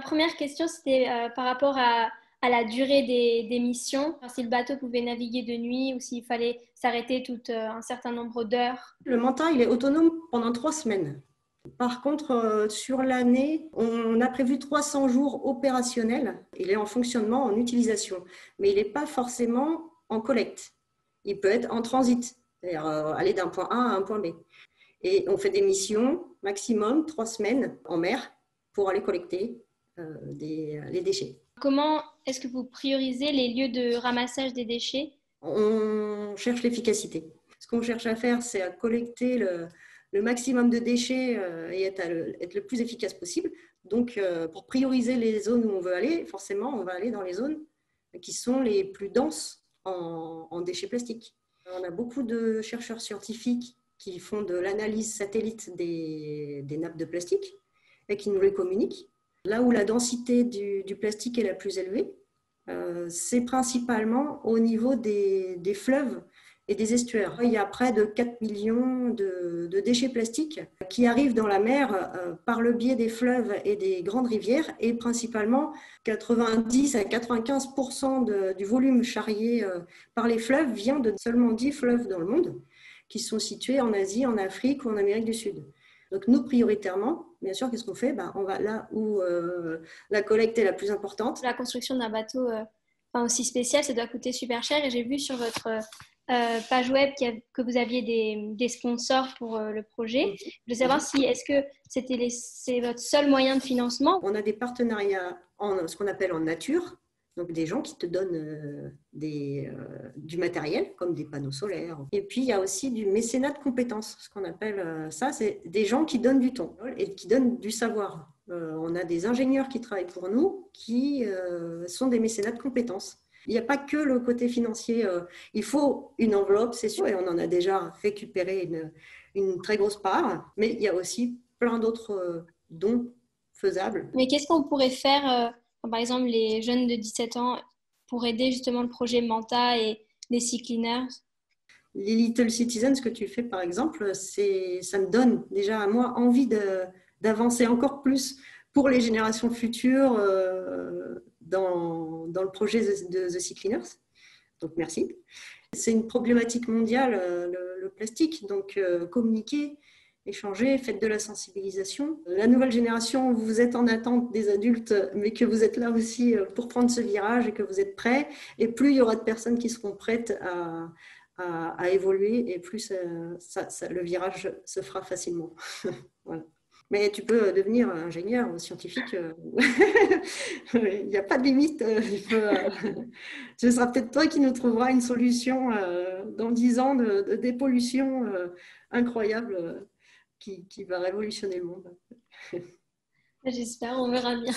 première question, c'était par rapport à la durée des missions. Alors, si le bateau pouvait naviguer de nuit ou s'il fallait s'arrêter tout un certain nombre d'heures. Le Manta, il est autonome pendant 3 semaines. Par contre, sur l'année, on a prévu 300 jours opérationnels. Il est en fonctionnement, en utilisation, mais il n'est pas forcément en collecte. Il peut être en transit, c'est-à-dire aller d'un point A à un point B. Et on fait des missions maximum 3 semaines en mer pour aller collecter les déchets. Comment est-ce que vous priorisez les lieux de ramassage des déchets? On cherche l'efficacité. Ce qu'on cherche à faire, c'est à collecter le maximum de déchets et être le plus efficace possible. Donc, pour prioriser les zones où on veut aller, forcément, on va aller dans les zones qui sont les plus denses en déchets plastiques. On a beaucoup de chercheurs scientifiques qui font de l'analyse satellite des nappes de plastique et qui nous les communiquent. Là où la densité du plastique est la plus élevée, c'est principalement au niveau des fleuves et des estuaires. Il y a près de 4 millions de déchets plastiques qui arrivent dans la mer par le biais des fleuves et des grandes rivières, et principalement 90 à 95% du volume charrié par les fleuves vient de seulement 10 fleuves dans le monde qui sont situés en Asie, en Afrique ou en Amérique du Sud. Donc nous, prioritairement, bien sûr, qu'est-ce qu'on fait? On va là où la collecte est la plus importante. La construction d'un bateau aussi spécial, ça doit coûter super cher. Et j'ai vu sur votre page web que vous aviez des sponsors pour le projet. Je veux savoir si est-ce que c'est votre seul moyen de financement? On a des partenariats en ce qu'on appelle en nature. Donc des gens qui te donnent du matériel, comme des panneaux solaires. Et puis, il y a aussi du mécénat de compétences. Ce qu'on appelle ça, c'est des gens qui donnent du temps et qui donnent du savoir. On a des ingénieurs qui travaillent pour nous, qui sont des mécénats de compétences. Il n'y a pas que le côté financier. Il faut une enveloppe, c'est sûr, et on en a déjà récupéré une très grosse part. Mais il y a aussi plein d'autres dons faisables. Mais qu'est-ce qu'on pourrait faire par exemple, les jeunes de 17 ans pour aider justement le projet Manta et les Sea Cleaners? Les Little Citizens que tu fais, par exemple, ça me donne déjà à moi envie d'avancer encore plus pour les générations futures dans le projet de The Sea Cleaners. Donc, merci. C'est une problématique mondiale, le plastique. Donc, communiquer, échanger, faites de la sensibilisation. La nouvelle génération, vous êtes en attente des adultes, mais que vous êtes là aussi pour prendre ce virage et que vous êtes prêts. Et plus il y aura de personnes qui seront prêtes à évoluer, et plus le virage se fera facilement. Voilà. Mais tu peux devenir ingénieur ou scientifique. Il n'y a pas de limite. Ce sera peut-être toi qui nous trouveras une solution dans 10 ans de dépollution incroyable qui va révolutionner le monde. J'espère, on verra bien.